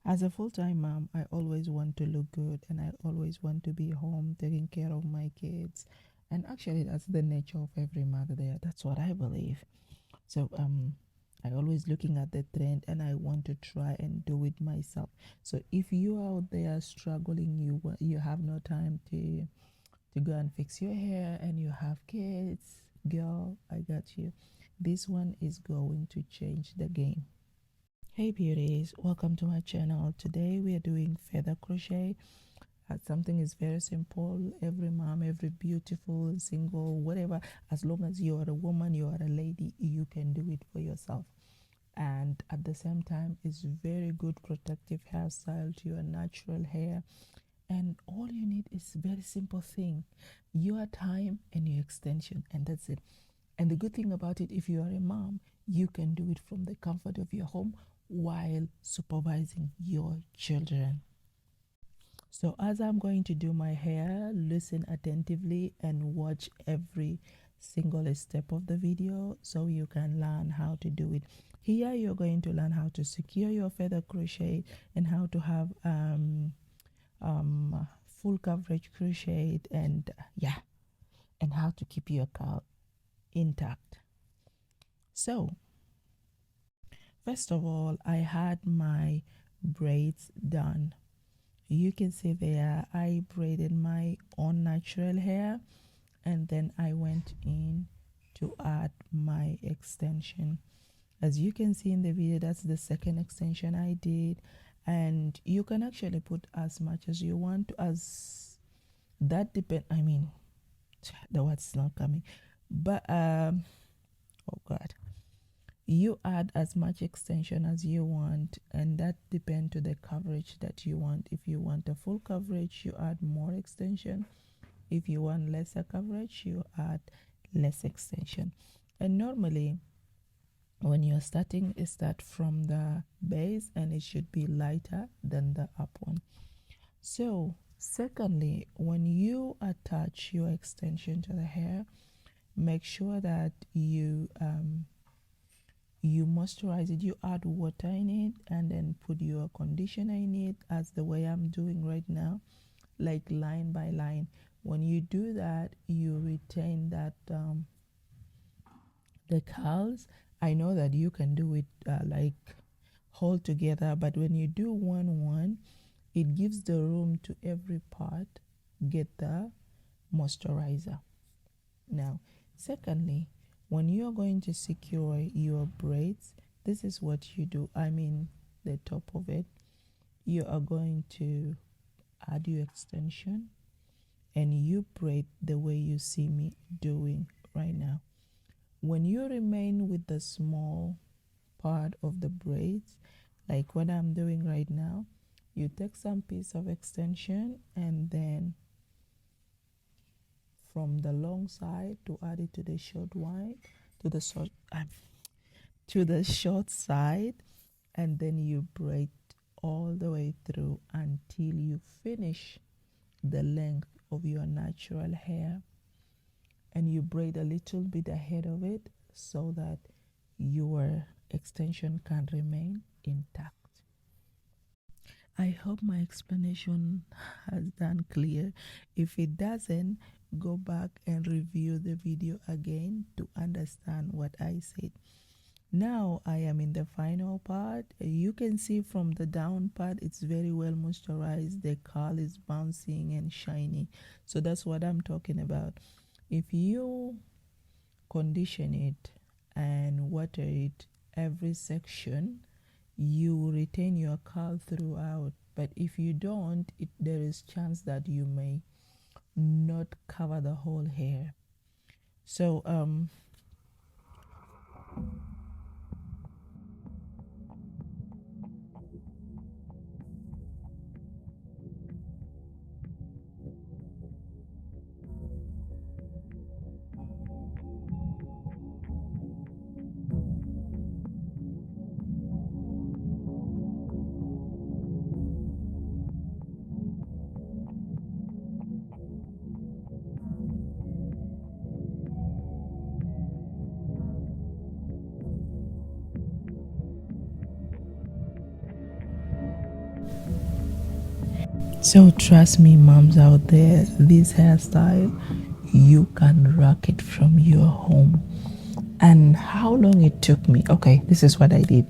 As a full-time mom, I always want to look good and I always want to be home taking care of my kids. And actually, that's the nature of every mother there. That's what I believe. So I always looking at the trend and I want to try and do it myself. So if you out there struggling, you have no time to go and fix your hair and you have kids, girl, I got you. This one is going to change the game. Hey beauties, welcome to my channel. Today we are doing feather crochet. Something is very simple. Every mom, every beautiful, single, whatever, as long as you are a woman, you are a lady, you can do it for yourself. And at the same time, it's very good protective hairstyle to your natural hair. And all you need is very simple thing, your time and your extension, and that's it. And the good thing about it, if you are a mom, you can do it from the comfort of your home while supervising your children. So as I'm going to do my hair, listen attentively and watch every single step of the video so you can learn how to do it. Here you're going to learn how to secure your feather crochet and how to have full coverage crochet and yeah, and how to keep your curl intact. So first of all, I had my braids done. You can see there I braided my own natural hair and then I went in to add my extension. As you can see in the video, that's the second extension I did, and you can actually put as much as you want, as that depend, I mean, the word's not coming, but oh god, you add as much extension as you want, and that depends to the coverage that you want. If you want a full coverage, you add more extension. If you want lesser coverage, you add less extension. And normally when you're starting, it start from the base and it should be lighter than the up one. So secondly, when you attach your extension to the hair, make sure that you moisturize it. You add water in it and then put your conditioner in it, as the way I'm doing right now, like line by line. When you do that, you retain that the curls. I know that you can do it like hold together, but when you do one, it gives the room to every part get the moisturizer. Now secondly, when you're going to secure your braids, this is what you do. I mean, the top of it, you are going to add your extension and you braid the way you see me doing right now. When you remain with the small part of the braids, like what I'm doing right now, you take some piece of extension and then from the long side to add it to the short one, to the short side, and then you braid all the way through until you finish the length of your natural hair, and you braid a little bit ahead of it so that your extension can remain intact. I hope my explanation has done clear. If it doesn't, go back and review the video again to understand what I said. Now I am in the final part. You can see from the down part, it's very well moisturized. The curl is bouncing and shiny. So that's what I'm talking about. If you condition it and water it every section, you retain your curl throughout. But if you don't, there is chance that you may not cover the whole hair. So So trust me, moms out there, this hairstyle, you can rock it from your home. And how long it took me? Okay, this is what I did.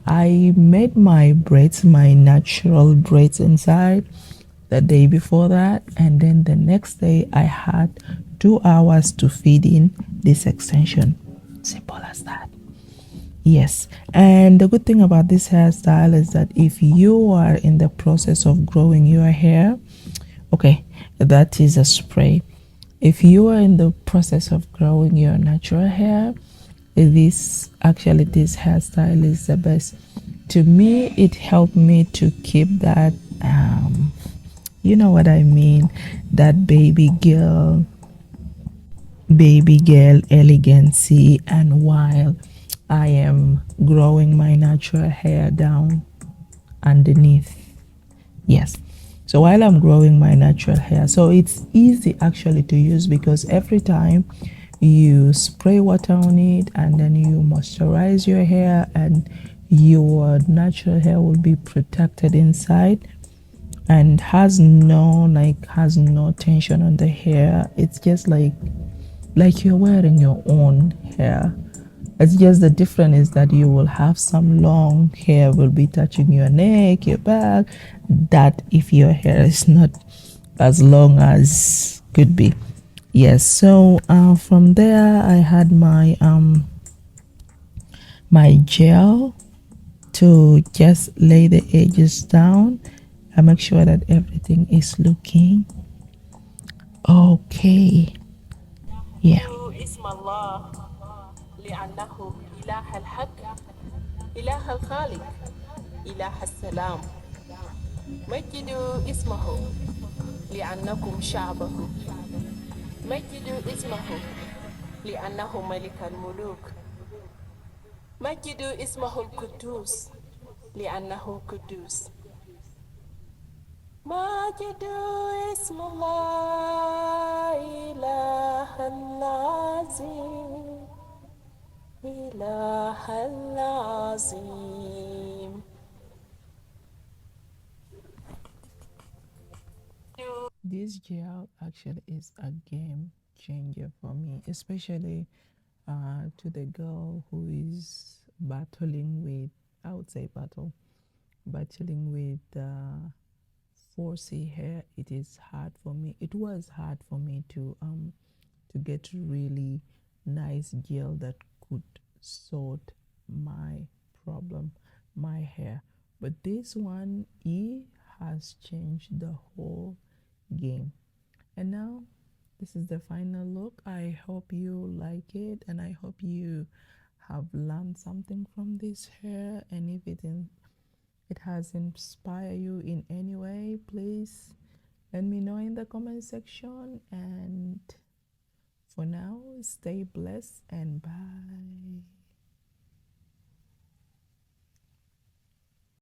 I made my braids, my natural braids inside the day before that, and then the next day I had 2 hours to feed in this extension. Simple as that. Yes, and the good thing about this hairstyle is that if you are in the process of growing your hair, okay, that is a spray. If you are in the process of growing your natural hair, this hairstyle is the best. To me, it helped me to keep that, you know what I mean, that baby girl elegancy. And while I am growing my natural hair down underneath. Yes. So while I'm growing my natural hair, so it's easy actually to use because every time you spray water on it and then you moisturize your hair, and your natural hair will be protected inside and has no tension on the hair. It's just like you're wearing your own hair. It's just the difference is that you will have some long hair will be touching your neck, your back. That if your hair is not as long as could be. Yes. So from there, I had my gel to just lay the edges down. I make sure that everything is looking okay. Yeah. اسم الله لأنه إله الحق إله الخالق إله السلام مجدوا اسمه لأنكم شعبه مجدوا اسمه لأنه ملك الملوك مجدوا اسمه القدوس لأنه قدوس مجدوا اسم الله إله العظيم إله العظيم. This gel actually is a game changer for me, especially to the girl who is battling with, I would say battling with 4C hair. It is hard for me. It was hard for me to get really nice gel that could sort my problem, my hair. But this one, it has changed the whole game. And now this is the final look. I hope you like it, and I hope you have learned something from this hair. And if it has inspired you in any way, please let me know in the comment section. And for now, stay blessed and bye.